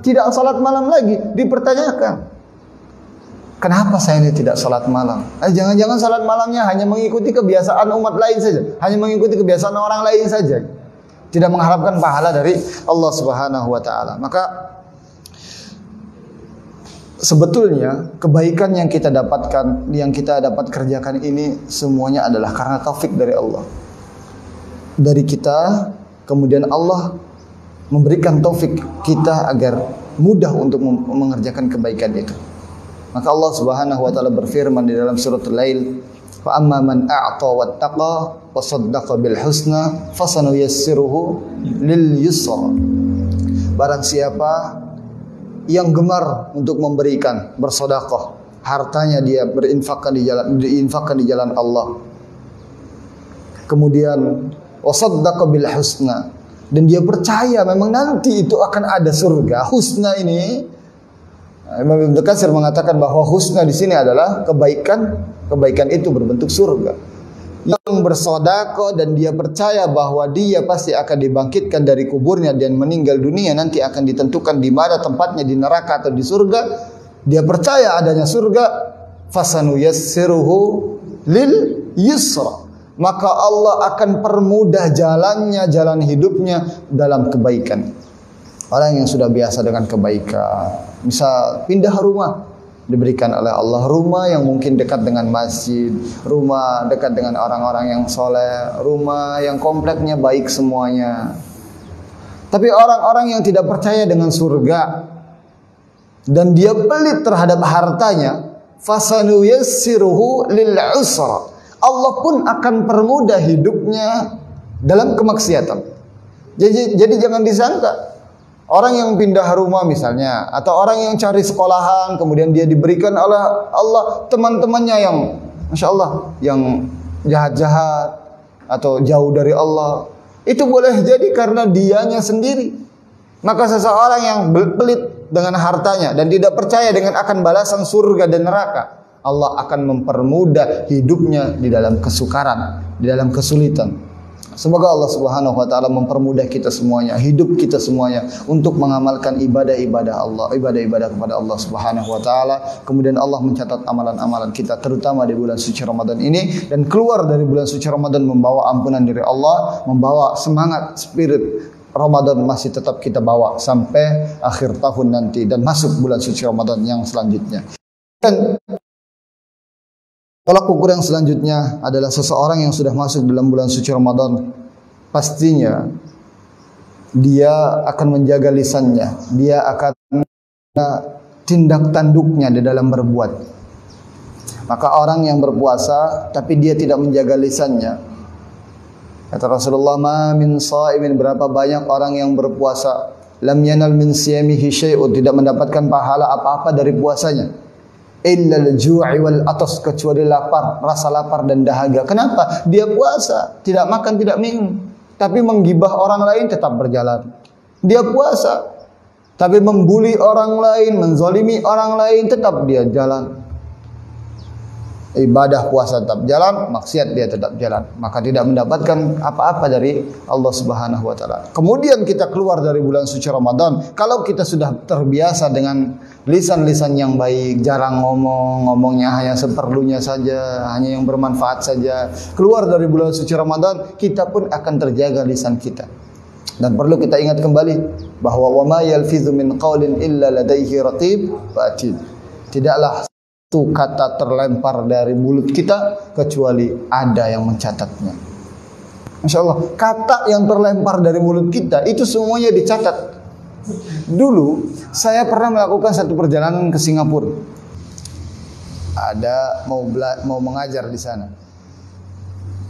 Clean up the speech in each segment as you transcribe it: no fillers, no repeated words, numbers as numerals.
tidak salat malam lagi, dipertanyakan. Kenapa saya ini tidak salat malam? Jangan-jangan salat malamnya hanya mengikuti kebiasaan umat lain saja, hanya mengikuti kebiasaan orang lain saja, tidak mengharapkan pahala dari Allah Subhanahu wa taala. Maka sebetulnya kebaikan yang kita dapatkan, yang kita dapat kerjakan ini semuanya adalah karena taufik dari Allah. Dari kita, kemudian Allah memberikan taufik kita agar mudah untuk mengerjakan kebaikan itu. Maka Allah Subhanahu wa taala berfirman di dalam surat Al-Lail, "Fa amma man a'ta wattaqa wa saddaqa bil husna fasanuyassiruhu lil yusra." Barang siapa yang gemar untuk memberikan, bersedekah, hartanya dia diinfakkan di jalan Allah. Kemudian wasaddaqa bil husna, dan dia percaya memang nanti itu akan ada surga. Husna ini, Imam Ibnu Katsir mengatakan bahwa husna di sini adalah kebaikan itu berbentuk surga. Yang bersedekah dan dia percaya bahwa dia pasti akan dibangkitkan dari kuburnya dan meninggal dunia, nanti akan ditentukan di mana tempatnya, di neraka atau di surga. Dia percaya adanya surga, fasanuyassiruhu lil yusra, maka Allah akan permudah jalannya, jalan hidupnya dalam kebaikan. Orang yang sudah biasa dengan kebaikan, misal pindah rumah, diberikan oleh Allah rumah yang mungkin dekat dengan masjid, rumah dekat dengan orang-orang yang soleh, rumah yang kompleknya baik semuanya. Tapi orang-orang yang tidak percaya dengan surga dan dia pelit terhadap hartanya, fasanuyassiruhu lil usra, Allah pun akan permudah hidupnya dalam kemaksiatan. Jadi jangan disangka orang yang pindah rumah misalnya, atau orang yang cari sekolahan, kemudian dia diberikan oleh Allah teman-temannya yang Masya Allah, yang jahat-jahat atau jauh dari Allah, itu boleh jadi karena dianya sendiri. Maka seseorang yang pelit dengan hartanya dan tidak percaya dengan akan balasan surga dan neraka, Allah akan mempermudah hidupnya di dalam kesukaran, di dalam kesulitan. Semoga Allah Subhanahu wa taala mempermudah kita semuanya, hidup kita semuanya untuk mengamalkan ibadah-ibadah Allah, ibadah-ibadah kepada Allah Subhanahu wa taala. Kemudian Allah mencatat amalan-amalan kita terutama di bulan suci Ramadan ini, dan keluar dari bulan suci Ramadan membawa ampunan dari Allah, membawa semangat, spirit Ramadan masih tetap kita bawa sampai akhir tahun nanti dan masuk bulan suci Ramadan yang selanjutnya. Dan tolak ukur yang selanjutnya adalah seseorang yang sudah masuk dalam bulan suci Ramadan, pastinya dia akan menjaga lisannya, dia akan tindak tanduknya di dalam berbuat. Maka orang yang berpuasa tapi dia tidak menjaga lisannya, kata Rasulullah, ma min shaimin, berapa banyak orang yang berpuasa, lam yanal min siyamihi syai'un, tidak mendapatkan pahala apa-apa dari puasanya, illal ju'i wal atas, kecuali lapar, rasa lapar dan dahaga. Kenapa? Dia puasa, tidak makan, tidak minum, tapi menggibah orang lain tetap berjalan. Dia puasa, tapi membuli orang lain, menzalimi orang lain tetap dia jalan. Ibadah puasa tetap jalan, maksiat dia tetap jalan, maka tidak mendapatkan apa-apa dari Allah Subhanahu wa taala. Kemudian kita keluar dari bulan suci Ramadan, kalau kita sudah terbiasa dengan lisan-lisan yang baik, jarang ngomongnya hanya seperlunya saja, hanya yang bermanfaat saja. Keluar dari bulan suci Ramadan, kita pun akan terjaga lisan kita. Dan perlu kita ingat kembali bahwa wa ma yalfizu min qaulin illa ladaihi raqib atid. Tidaklah satu kata terlempar dari mulut kita kecuali ada yang mencatatnya. Masya Allah, kata yang terlempar dari mulut kita itu semuanya dicatat. Dulu saya pernah melakukan satu perjalanan ke Singapura. Ada mau mengajar di sana.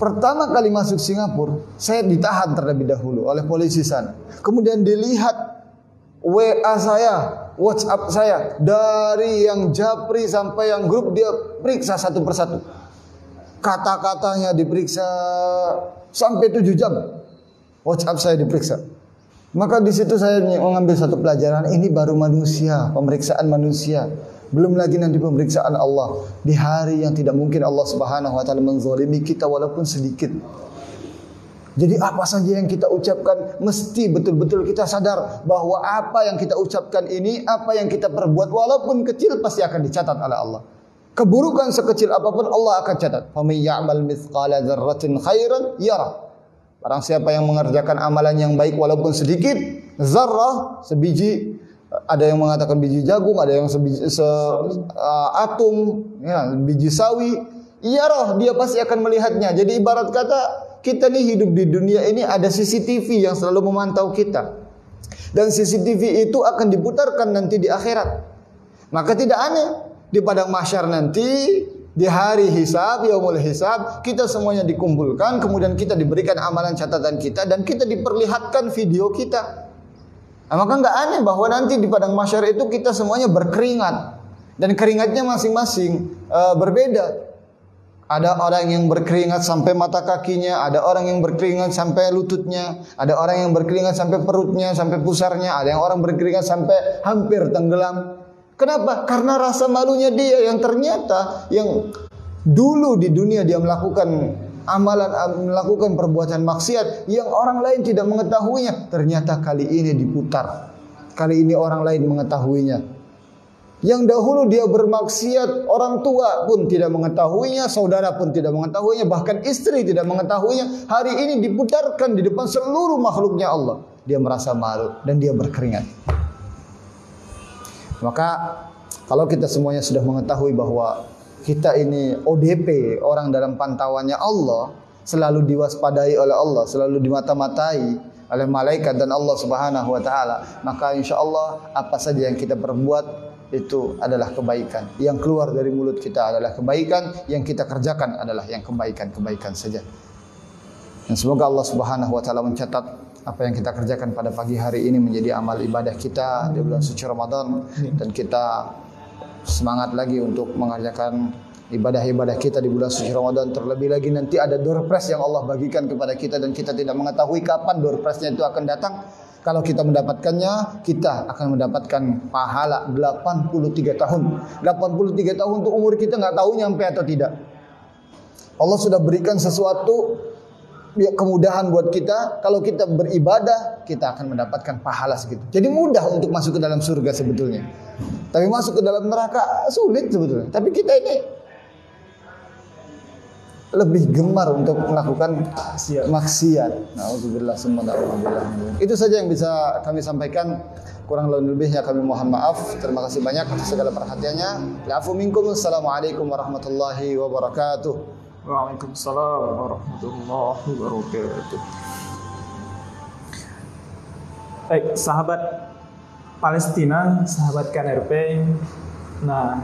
Pertama kali masuk Singapura, saya ditahan terlebih dahulu oleh polisi sana. Kemudian dilihat WA saya, WhatsApp saya, dari yang japri sampai yang grup, dia periksa satu persatu. Kata-katanya diperiksa sampai 7 jam. WhatsApp saya diperiksa. Maka di situ saya mengambil satu pelajaran, ini baru manusia, pemeriksaan manusia. Belum lagi nanti pemeriksaan Allah di hari yang tidak mungkin Allah Subhanahu wa taala menzalimi kita walaupun sedikit. Jadi apa saja yang kita ucapkan mesti betul-betul kita sadar bahwa apa yang kita ucapkan ini, apa yang kita perbuat walaupun kecil pasti akan dicatat oleh Allah. Keburukan sekecil apapun Allah akan catat. Faman ya'mal mithqala dzarratin khairan yarah. Barang siapa yang mengerjakan amalan yang baik walaupun sedikit, zarrah, sebiji, ada yang mengatakan biji jagung, ada yang sebiji atom, ya, biji sawi, yarah, dia pasti akan melihatnya. Jadi ibarat kata kita nih hidup di dunia ini ada CCTV yang selalu memantau kita. Dan CCTV itu akan diputarkan nanti di akhirat. Maka tidak aneh di padang mahsyar nanti, di hari hisab, yaumul hisab, kita semuanya dikumpulkan, kemudian kita diberikan amalan catatan kita dan kita diperlihatkan video kita. Nah, maka nggak aneh bahwa nanti di padang mahsyar itu kita semuanya berkeringat dan keringatnya masing-masing berbeda. Ada orang yang berkeringat sampai mata kakinya, ada orang yang berkeringat sampai lututnya, ada orang yang berkeringat sampai perutnya, sampai pusarnya, ada yang orang berkeringat sampai hampir tenggelam. Kenapa? Karena rasa malunya dia yang ternyata yang dulu di dunia dia melakukan amalan, melakukan perbuatan maksiat yang orang lain tidak mengetahuinya, ternyata kali ini diputar. Kali ini orang lain mengetahuinya. Yang dahulu dia bermaksiat, orang tua pun tidak mengetahuinya, saudara pun tidak mengetahuinya, bahkan istri tidak mengetahuinya. Hari ini diputarkan di depan seluruh makhluknya Allah. Dia merasa malu dan dia berkeringat. Maka kalau kita semuanya sudah mengetahui bahwa kita ini ODP, orang dalam pantauannya Allah, selalu diwaspadai oleh Allah, selalu dimata-matai oleh malaikat dan Allah Subhanahu wa taala, maka insyaallah apa saja yang kita perbuat itu adalah kebaikan. Yang keluar dari mulut kita adalah kebaikan, yang kita kerjakan adalah yang kebaikan-kebaikan saja. Dan semoga Allah Subhanahu wa taala mencatat apa yang kita kerjakan pada pagi hari ini menjadi amal ibadah kita di bulan suci Ramadan, dan kita semangat lagi untuk mengerjakan ibadah-ibadah kita di bulan suci Ramadan. Terlebih lagi nanti ada door prize yang Allah bagikan kepada kita dan kita tidak mengetahui kapan door prize-nya itu akan datang. Kalau kita mendapatkannya, kita akan mendapatkan pahala 83 tahun. 83 tahun untuk umur kita nggak tahu nyampe atau tidak. Allah sudah berikan sesuatu kemudahan buat kita. Kalau kita beribadah, kita akan mendapatkan pahala segitu. Jadi mudah untuk masuk ke dalam surga sebetulnya. Tapi masuk ke dalam neraka sulit sebetulnya. Tapi kita ini lebih gemar untuk melakukan maksiat. Nauzubillah summa na'udzubillah. Itu saja yang bisa kami sampaikan. Kurang lebihnya kami mohon maaf. Terima kasih banyak atas segala perhatiannya. Ya'fu minkum. Assalamualaikum warahmatullahi wabarakatuh. Waalaikumsalam warahmatullahi wabarakatuh. Baik, sahabat Palestina, sahabat KNRP. Nah,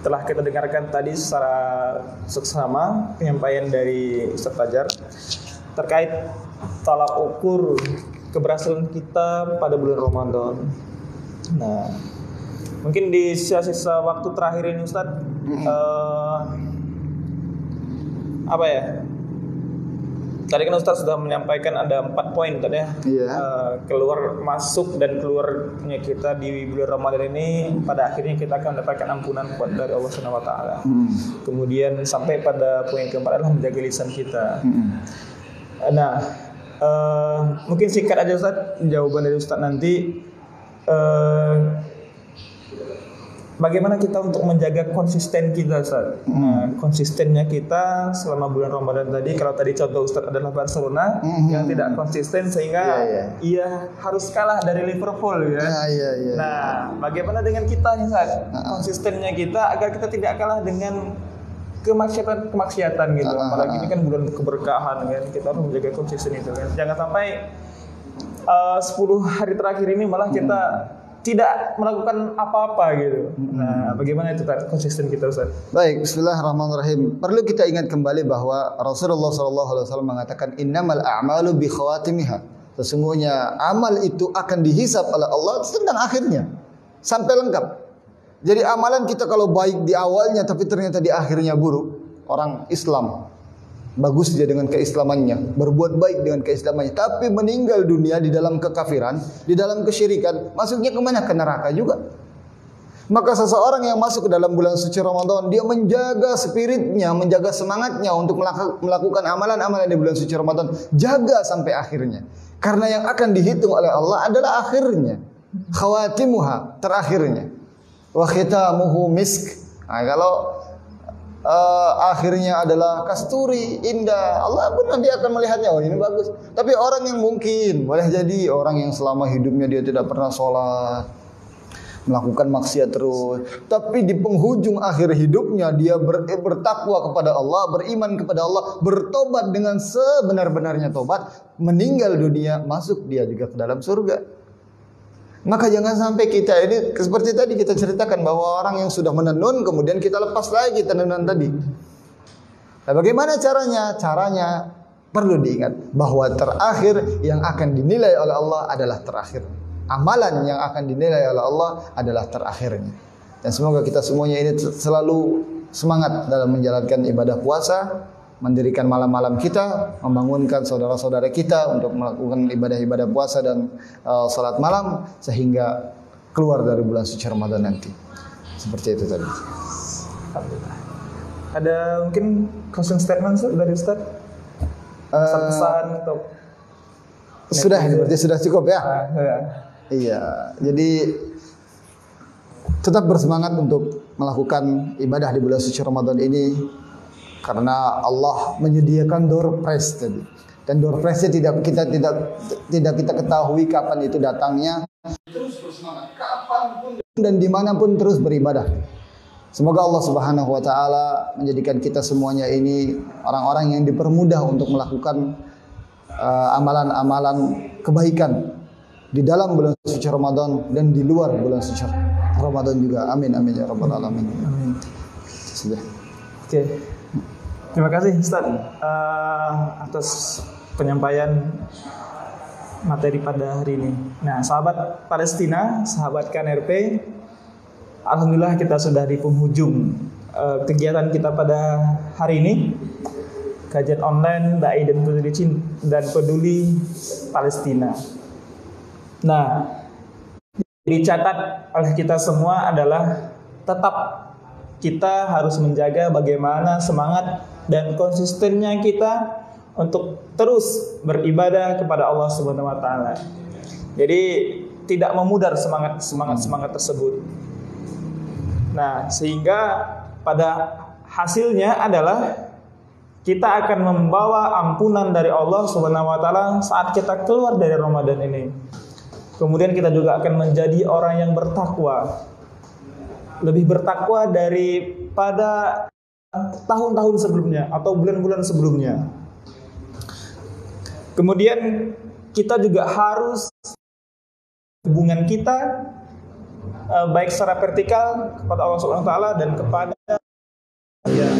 telah kita dengarkan tadi secara seksama penyampaian dari Ustaz Fajar terkait tolak ukur keberhasilan kita pada bulan Ramadan. Nah, mungkin di sisa-sisa waktu terakhir ini Ustaz, apa ya? Tadi kan Ustaz sudah menyampaikan ada 4 poin tadi ya. Iya. Keluar masuk dan keluarnya kita di bulan Ramadan ini, pada akhirnya kita akan mendapatkan ampunan dari Allah Subhanahu wa taala. Kemudian sampai pada poin keempat adalah menjaga lisan kita. Nah, mungkin singkat aja Ustaz jawaban dari Ustaz nanti. Bagaimana kita untuk menjaga konsisten kita, Ustaz? Nah, konsistennya kita selama bulan Ramadan tadi, kalau tadi contoh Ustaz adalah Barcelona yang tidak konsisten sehingga ia harus kalah dari Liverpool, ya. Nah, bagaimana dengan kita nih, Ustaz? Konsistennya kita agar kita tidak kalah dengan kemaksiatan gitu. Apalagi ini kan bulan keberkahan kan, kita harus menjaga konsisten itu kan. Jangan sampai 10 hari terakhir ini malah kita tidak melakukan apa-apa gitu. Nah, bagaimana itu konsisten kita, Ustaz? Baik, bismillahirrahmanirrahim. Perlu kita ingat kembali bahwa Rasulullah SAW mengatakan innamal a'malu bi khawatimiha. Sesungguhnya amal itu akan dihisab oleh Allah tentang akhirnya sampai lengkap. Jadi amalan kita kalau baik di awalnya tapi ternyata di akhirnya buruk, orang Islam bagus dia dengan keislamannya, berbuat baik dengan keislamannya, tapi meninggal dunia di dalam kekafiran, di dalam kesyirikan, masuknya kemana? Ke neraka juga. Maka seseorang yang masuk ke dalam bulan suci Ramadan, dia menjaga spiritnya, menjaga semangatnya untuk melakukan amalan-amalan di bulan suci Ramadan. Jaga sampai akhirnya. Karena yang akan dihitung oleh Allah adalah akhirnya. Khawatimuha, terakhirnya. Wa khitamuhu misk. Nah, kalau akhirnya adalah kasturi, indah, Allah pun nanti akan melihatnya, oh ini bagus. Tapi orang yang mungkin, boleh jadi orang yang selama hidupnya dia tidak pernah sholat, melakukan maksiat terus, tapi di penghujung akhir hidupnya dia bertakwa kepada Allah, beriman kepada Allah, bertobat dengan sebenar-benarnya tobat, meninggal dunia, masuk dia juga ke dalam surga. Maka jangan sampai kita ini seperti tadi kita ceritakan bahwa orang yang sudah menenun kemudian kita lepas lagi tenunan tadi. Nah, bagaimana caranya? Caranya perlu diingat bahwa terakhir yang akan dinilai oleh Allah adalah terakhir. Amalan yang akan dinilai oleh Allah adalah terakhirnya. Dan semoga kita semuanya ini selalu semangat dalam menjalankan ibadah puasa, mendirikan malam-malam kita, membangunkan saudara-saudara kita untuk melakukan ibadah-ibadah puasa dan salat malam sehingga keluar dari bulan suci Ramadan nanti. Seperti itu tadi. Ada mungkin closing statement dari Ustaz? Pesan untuk sudah, berarti sudah cukup ya? Ya. Iya, jadi tetap bersemangat untuk melakukan ibadah di bulan suci Ramadan ini karena Allah menyediakan door prize tadi. Dan door prize-nya tidak kita ketahui kapan itu datangnya. Terus bersemangat kapanpun dan dimanapun terus beribadah. Semoga Allah Subhanahu wa taala menjadikan kita semuanya ini orang-orang yang dipermudah untuk melakukan amalan-amalan kebaikan di dalam bulan suci Ramadan dan di luar bulan suci Ramadan juga. Amin amin ya rabbal alamin. Amin. Sudah. Oke. Terima kasih Ustaz atas penyampaian materi pada hari ini. Nah, sahabat Palestina, sahabat KNRP, alhamdulillah kita sudah di penghujung kegiatan kita pada hari ini. Kajian online Dai dan Peduli Palestina. Nah, dicatat oleh kita semua adalah tetap kita harus menjaga bagaimana semangat dan konsistennya kita untuk terus beribadah kepada Allah Subhanahu wa taala. Jadi tidak memudar semangat tersebut. Nah, sehingga pada hasilnya adalah kita akan membawa ampunan dari Allah Subhanahu wa taala saat kita keluar dari Ramadan ini. Kemudian kita juga akan menjadi orang yang bertakwa. Lebih bertakwa daripada tahun-tahun sebelumnya atau bulan-bulan sebelumnya. Kemudian kita juga harus hubungan kita baik secara vertikal kepada Allah Subhanahu wa taala dan kepada ya.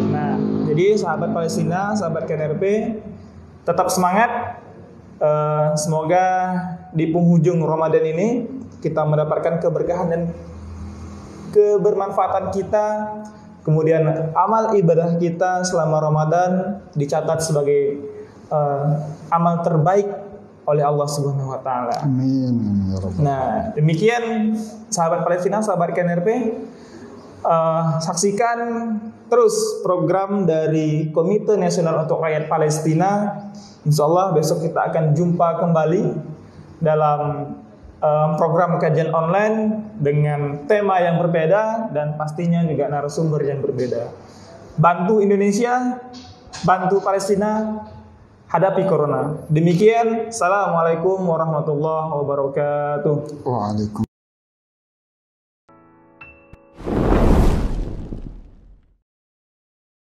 Nah, jadi sahabat Palestina, sahabat KNRP, tetap semangat. Semoga di penghujung Ramadan ini kita mendapatkan keberkahan dan kebermanfaatan kita. Kemudian amal ibadah kita selama Ramadan dicatat sebagai amal terbaik oleh Allah Subhanahu wa taala. Amin ya rabbal. Nah, demikian sahabat Palestina, sahabat KNRP, saksikan terus program dari Komite Nasional untuk Rakyat Palestina. Insyaallah besok kita akan jumpa kembali dalam program kajian online dengan tema yang berbeda dan pastinya juga narasumber yang berbeda. Bantu Indonesia, bantu Palestina hadapi corona. Demikian, assalamualaikum warahmatullahi wabarakatuh. Waalaikumsalam.